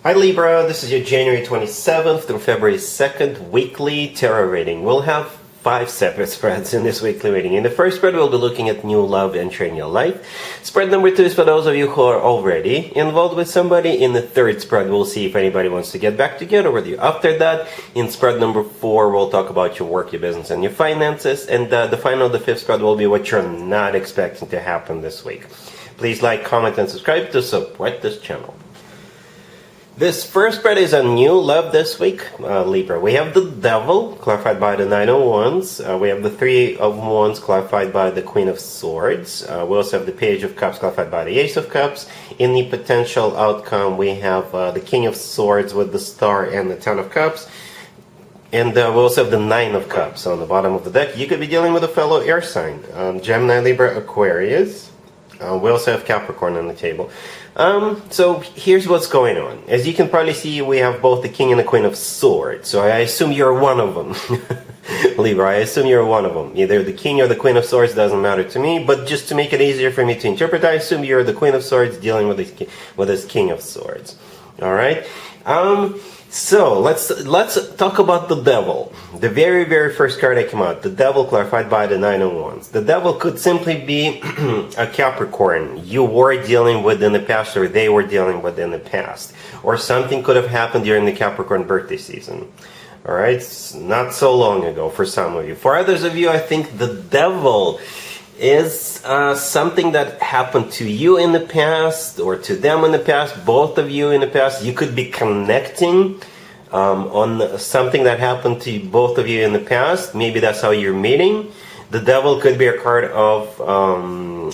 Hi Libra, this is your January 27th through February 2nd weekly tarot reading. We'll have 5 separate spreads in this weekly reading. In the first spread, we'll be looking at new love entering your life. Spread number 2 is for those of you who are already involved with somebody. In the third spread, we'll see if anybody wants to get back together with you. After that, in spread number 4, we'll talk about your work, your business, and your finances. And the final, the 5th spread, will be what you're not expecting to happen this week. Please like, comment, and subscribe to support this channel. This first spread is a new love this week, Libra. We have the Devil, clarified by the Nine of Wands. We have the Three of Wands, clarified by the Queen of Swords. We also have the Page of Cups, clarified by the Ace of Cups. In the potential outcome, we have the King of Swords with the Star and the Ten of Cups. And we also have the Nine of Cups on the bottom of the deck. You could be dealing with a fellow air sign, Gemini, Libra, Aquarius. We also have Capricorn on the table. So here's what's going on. As you can probably see, we have both the King and the Queen of Swords. So I assume you're one of them. Libra, I assume you're one of them. Either the King or the Queen of Swords, doesn't matter to me. But just to make it easier for me to interpret, I assume you're the Queen of Swords dealing with this King of Swords. Alright? So let's talk about the Devil. The very first card that came out, the Devil, clarified by the Nine of Wands. The Devil could simply be a Capricorn you were dealing with in the past, or they were dealing with in the past, or something could have happened during the Capricorn birthday season. All right, not so long ago for some of you. For others of you, I think the Devil is something that happened to you in the past, or to them in the past, both of you in the past. You could be connecting on something that happened to both of you in the past. Maybe that's how you're meeting. The Devil could be a card of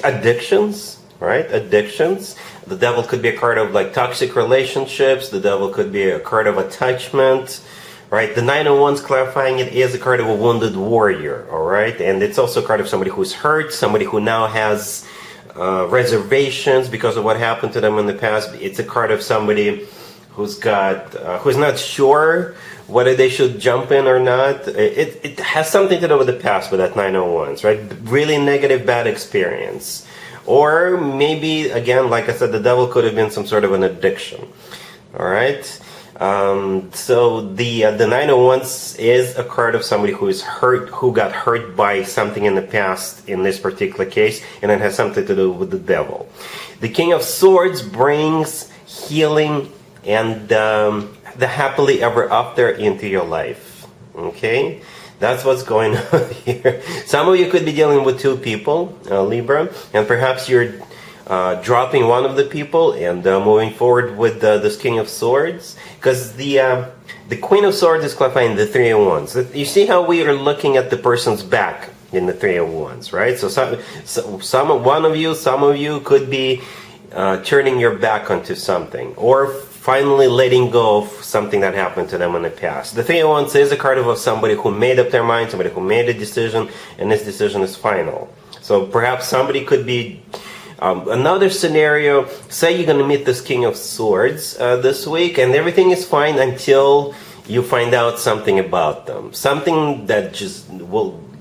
addictions, right? Addictions. The Devil could be a card of like toxic relationships. The Devil could be a card of attachment. Right, the Nine of Wands, clarifying it, is a card of a wounded warrior, all right? And it's also a card of somebody who's hurt, somebody who now has reservations because of what happened to them in the past. It's a card of somebody who's not sure whether they should jump in or not. It has something to do with the past with that Nine of Wands, right? Really negative, bad experience. Or maybe, again, like I said, the Devil could have been some sort of an addiction, all right? So the Nine of Wands is a card of somebody who is hurt, who got hurt by something in the past in this particular case, and it has something to do with the Devil. The King of Swords brings healing and the happily ever after into your life. Okay, that's what's going on here. Some of you could be dealing with 2 people, Libra, and perhaps you're dropping one of the people and moving forward with this King of Swords, because the Queen of Swords is clarifying the Three of Wands. You see how we are looking at the person's back in the Three of Wands, right? So some of you could be turning your back onto something, or finally letting go of something that happened to them in the past. The Three of Wands is a card of somebody who made up their mind, somebody who made a decision, and this decision is final. So perhaps somebody could be another scenario, say you're going to meet this King of Swords this week, and everything is fine until you find out something about them. Something that just,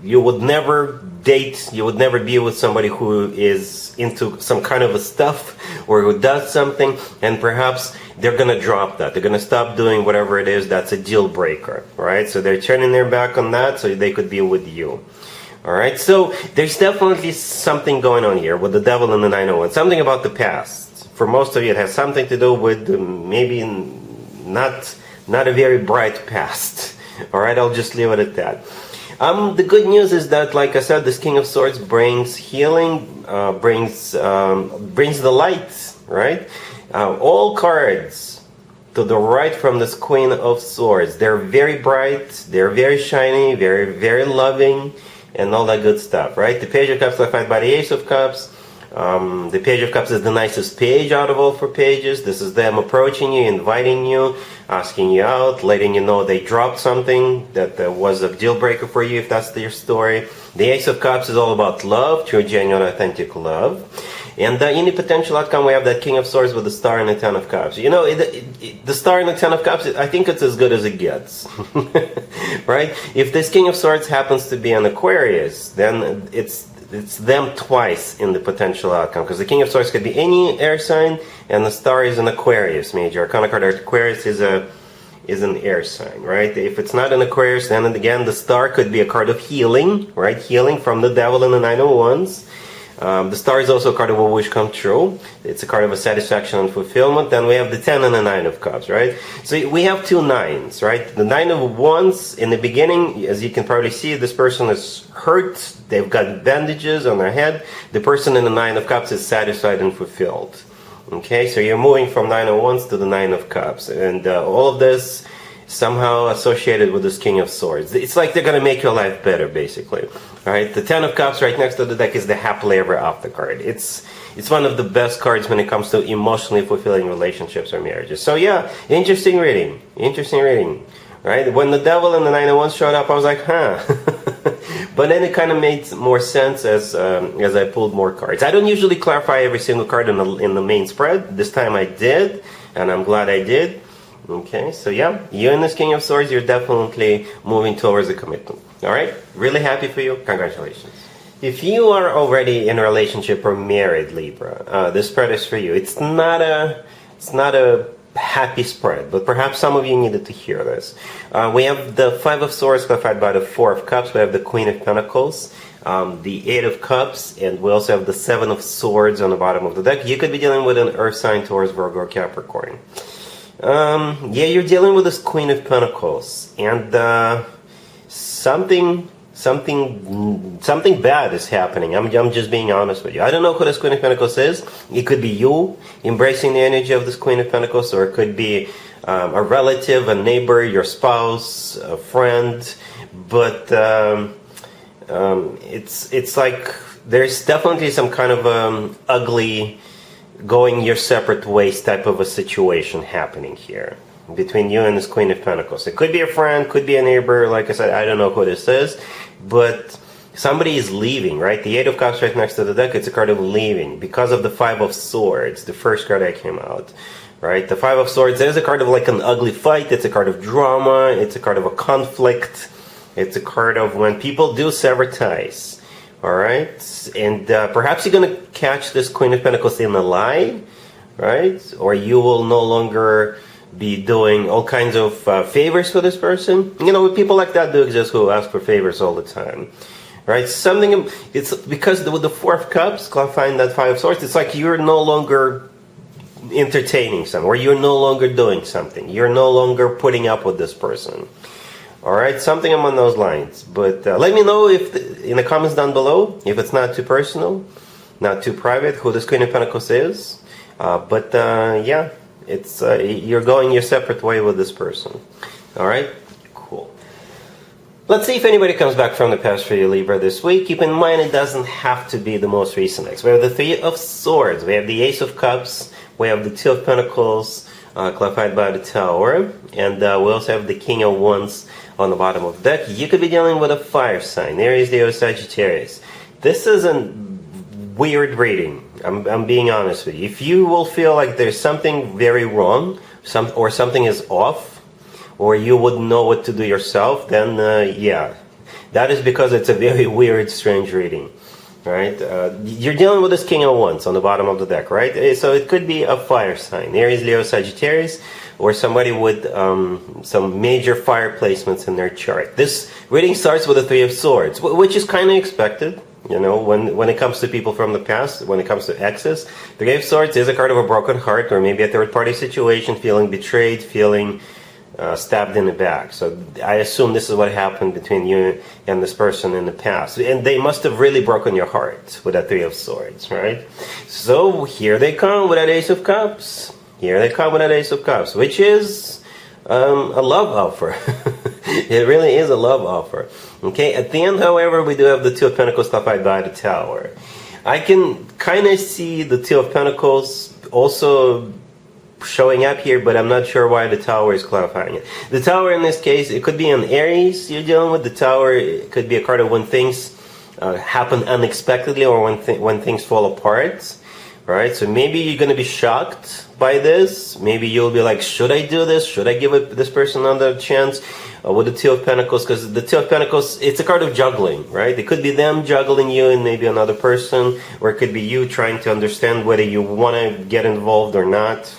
you would never date, you would never be with somebody who is into some kind of a stuff, or who does something, and perhaps they're going to drop that. They're going to stop doing whatever it is that's a deal breaker, right? So they're turning their back on that so they could be with you. Alright, so there's definitely something going on here with the Devil and the Nine of Wands. Something about the past. For most of you, it has something to do with maybe not a very bright past. Alright, I'll just leave it at that. The good news is that, like I said, this King of Swords brings healing, brings the light, right? All cards to the right from this Queen of Swords, they're very bright, they're very shiny, very loving, and all that good stuff, right? The Page of Cups, clarified by the Ace of Cups. The Page of Cups is the nicest page out of all 4 pages. This is them approaching you, inviting you, asking you out, letting you know they dropped something that was a deal breaker for you, if that's your story. The Ace of Cups is all about love, true, genuine, authentic love. And in the potential outcome, we have that King of Swords with the Star and the Ten of Cups. You know, the Star and the Ten of Cups, I think it's as good as it gets. Right? If this King of Swords happens to be an Aquarius, then it's it's them twice in the potential outcome, because the King of Swords could be any air sign, and the Star is an Aquarius. Major Arcana card Aquarius is an air sign, right? If it's not an Aquarius, then again the Star could be a card of healing, right? Healing from the Devil in the Nine of Wands. The Star is also a card of a wish come true. It's a card of a satisfaction and fulfillment. Then we have the 10 and the 9 of Cups, right? So we have two nines, right? The 9 of Wands, in the beginning, as you can probably see, this person is hurt. They've got bandages on their head. The person in the 9 of Cups is satisfied and fulfilled. Okay, so you're moving from 9 of Wands to the 9 of Cups. And all of this somehow associated with this King of Swords. It's like they're going to make your life better, basically. Right? The 10 of Cups right next to the deck is the happily ever after card. It's one of the best cards when it comes to emotionally fulfilling relationships or marriages. So yeah, interesting reading. Interesting reading. Right? When the Devil and the 9 of Wands showed up, I was like, huh. But then it kind of made more sense as I pulled more cards. I don't usually clarify every single card in the main spread. This time I did, and I'm glad I did. Okay, so yeah, you and this King of Swords, you're definitely moving towards a commitment. Alright, really happy for you. Congratulations. If you are already in a relationship or married, Libra, this spread is for you. It's not a happy spread, but perhaps some of you needed to hear this. We have the 5 of Swords clarified by the 4 of Cups. We have the Queen of Pentacles, the 8 of Cups, and we also have the 7 of Swords on the bottom of the deck. You could be dealing with an Earth sign, Taurus, Virgo, or Capricorn. Yeah, you're dealing with this Queen of Pentacles, and something bad is happening. I'm just being honest with you. I don't know who this Queen of Pentacles is. It could be you embracing the energy of this Queen of Pentacles, or it could be a relative, a neighbor, your spouse, a friend. But it's like there's definitely some kind of ugly, going your separate ways type of a situation happening here between you and this Queen of Pentacles. It could be a friend, could be a neighbor. Like I said, I don't know who this is, but somebody is leaving, right? The 8 of Cups right next to the deck, it's a card of leaving because of the 5 of Swords, the first card that came out, right? The 5 of Swords is a card of like an ugly fight. It's a card of drama. It's a card of a conflict. It's a card of when people do sever ties. Alright, and perhaps you're going to catch this Queen of Pentacles in a lie, right? Or you will no longer be doing all kinds of favors for this person. You know, people like that do exist who ask for favors all the time, right? It's because with the 4 of Cups, clarifying that 5 of Swords, it's like you're no longer entertaining someone, or you're no longer doing something. You're no longer putting up with this person. Alright, something along those lines. But let me know in the comments down below, if it's not too personal, not too private, who this Queen of Pentacles is. Yeah, it's you're going your separate way with this person. Alright, cool. Let's see if anybody comes back from the past for you, Libra, this week. Keep in mind, it doesn't have to be the most recent ex. We have the 3 of Swords, we have the Ace of Cups, we have the 2 of Pentacles, clarified by the Tower, and we also have the King of Wands on the bottom of the deck. You could be dealing with a fire sign, Aries, Leo, Sagittarius. This is a weird reading. I'm being honest with you. If you will feel like there's something very wrong, or something is off, or you wouldn't know what to do yourself, then yeah, that is because it's a very weird, strange reading. Right? You're dealing with this King of Wands on the bottom of the deck, right? So it could be a fire sign, Aries, Leo, Sagittarius, or somebody with some major fire placements in their chart. This reading starts with the 3 of Swords, which is kind of expected. You know, when it comes to people from the past, when it comes to exes, the 3 of Swords is a card of a broken heart, or maybe a third-party situation, feeling betrayed, feeling stabbed in the back. So I assume this is what happened between you and this person in the past. And they must have really broken your heart with that 3 of Swords, right? So here they come with that Ace of Cups. Here they come with that Ace of Cups, which is a love offer. It really is a love offer. Okay, at the end, however, we do have the 2 of Pentacles clarified by the Tower. I can kind of see the 2 of Pentacles also showing up here, but I'm not sure why the Tower is clarifying it. The Tower in this case, it could be an Aries you're dealing with. The Tower, it could be a card of when things happen unexpectedly, or when things fall apart, right? So maybe you're going to be shocked by this. Maybe you'll be like, should I do this? Should I give this person another chance? With the Two of Pentacles, because the Two of Pentacles, it's a card of juggling, right? It could be them juggling you and maybe another person, or it could be you trying to understand whether you want to get involved or not.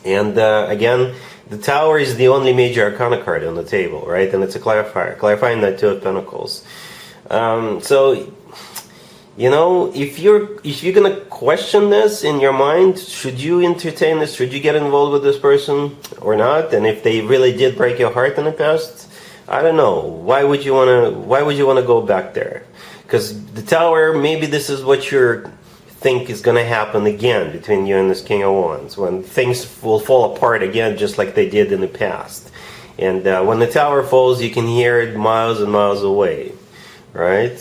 And again, the Tower is the only major arcana card on the table, right? And it's a clarifier, clarifying that Two of Pentacles. So, you know, if you're gonna question this in your mind, should you entertain this? Should you get involved with this person or not? And if they really did break your heart in the past, I don't know. Why would you wanna go back there? Because the Tower, maybe this is what you think is gonna happen again between you and this King of Wands, when things will fall apart again, just like they did in the past. And when the Tower falls, you can hear it miles and miles away, right?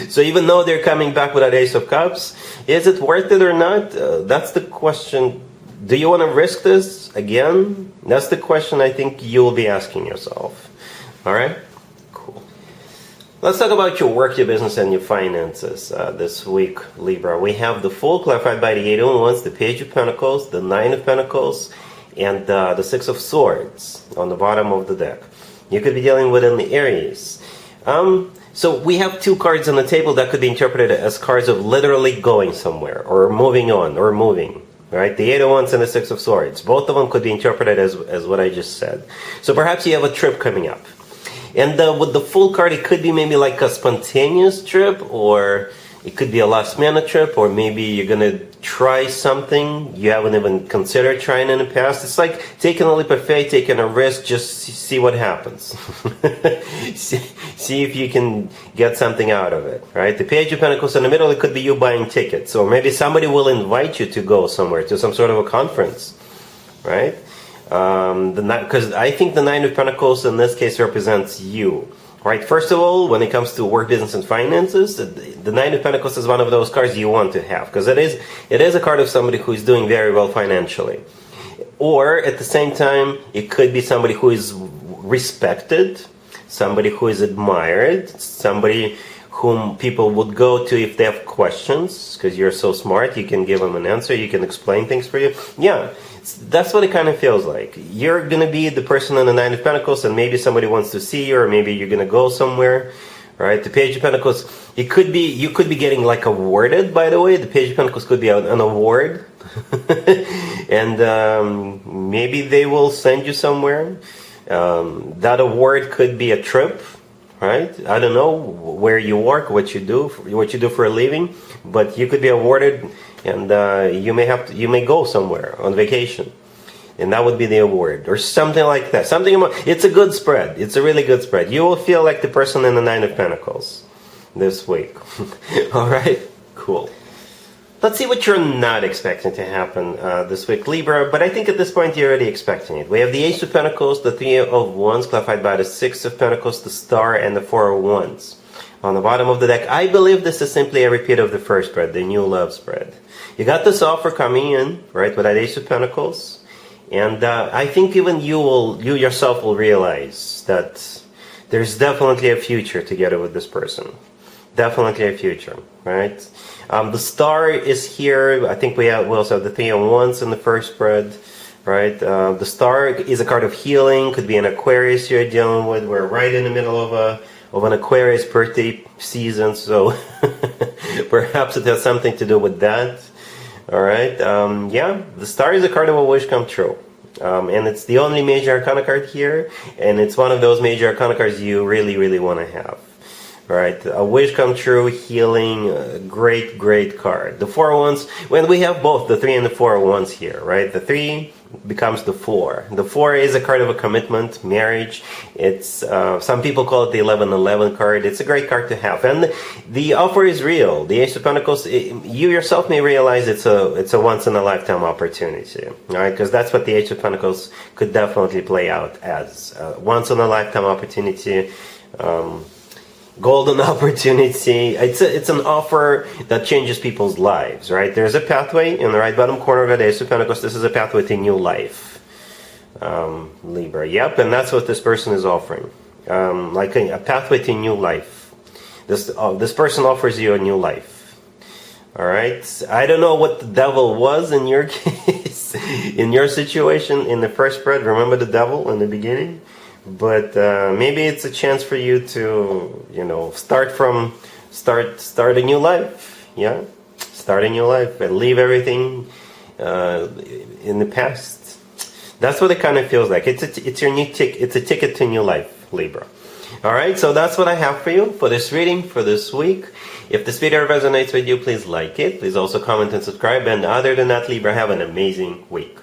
So even though they're coming back with that Ace of Cups, is it worth it or not? That's the question. Do you want to risk this again? That's the question I think you will be asking yourself. All right? Cool. Let's talk about your work, your business, and your finances this week, Libra. We have the Fool clarified by the Eight of Wands, the Page of Pentacles, the Nine of Pentacles, and the Six of Swords on the bottom of the deck. You could be dealing with an Aries. So we have two cards on the table that could be interpreted as cards of literally going somewhere or moving on or moving, right? The Eight of Wands and the Six of Swords. Both of them could be interpreted as what I just said. So perhaps you have a trip coming up. And with the Fool card, it could be maybe like a spontaneous trip, or it could be a last-minute trip, or maybe you're going to try something you haven't even considered trying in the past. It's like taking a leap of faith, taking a risk, just see what happens. see if you can get something out of it, right? The Page of Pentacles in the middle, it could be you buying tickets, or maybe somebody will invite you to go somewhere, to some sort of a conference, right? Because I think the Nine of Pentacles in this case represents you. Right. First of all, when it comes to work, business, and finances, the Nine of Pentacles is one of those cards you want to have, because it is a card of somebody who is doing very well financially. Or at the same time, it could be somebody who is respected, somebody who is admired, somebody whom people would go to if they have questions, because you're so smart, you can give them an answer, you can explain things for you. Yeah. That's what it kind of feels like. You're going to be the person in the Nine of Pentacles, and maybe somebody wants to see you, or maybe you're going to go somewhere, right? The Page of Pentacles, you could be getting like awarded, by the way. The Page of Pentacles could be an award. And maybe they will send you somewhere. That award could be a trip, right? I don't know where you work, what you do for a living, but you could be awarded. And you may go somewhere on vacation, and that would be the award, or something like that. It's a good spread. It's a really good spread. You will feel like the person in the Nine of Pentacles this week. All right, cool. Let's see what you're not expecting to happen this week, Libra. But I think at this point you're already expecting it. We have the Ace of Pentacles, the Three of Wands, clarified by the Six of Pentacles, the Star, and the Four of Wands on the bottom of the deck. I believe this is simply a repeat of the first spread, the new love spread. You got this offer coming in, right, with that Ace of Pentacles. And I think even you yourself will realize that there's definitely a future together with this person. Definitely a future, right? The Star is here. I think we also have the Three of Wands in the first spread, right? The Star is a card of healing. Could be an Aquarius you're dealing with. We're right in the middle of an Aquarius birthday season, so perhaps it has something to do with that. All right. Yeah, the Star is a card of a wish come true. And it's the only major arcana card here, and it's one of those major arcana cards you really, really want to have. All right, a wish come true, healing, great, great card. The Four of Wands, when we have both the Three and the Four of Wands here, right? The Three becomes the Four. The Four is a card of a commitment, marriage. It's some people call it the 11-11 card. It's a great card to have, and the offer is real. The Ace of Pentacles, you yourself may realize it's a once in a lifetime opportunity, all right? Because that's what the Ace of Pentacles could definitely play out as, once in a lifetime opportunity. Golden opportunity. It's an offer that changes people's lives, right? There's a pathway in the right bottom corner of the Ace of Pentacles. This is a pathway to new life, Libra. Yep, and that's what this person is offering, like a pathway to new life. This person offers you a new life. All right. I don't know what the devil was in your case, in your situation, in the first spread. Remember the devil in the beginning? But maybe it's a chance for you to, start a new life. Yeah, start a new life and leave everything in the past. That's what it kind of feels like. It's your new ticket. It's a ticket to new life, Libra. All right, so that's what I have for you for this reading for this week. If this video resonates with you, please like it. Please also comment and subscribe. And other than that, Libra, have an amazing week.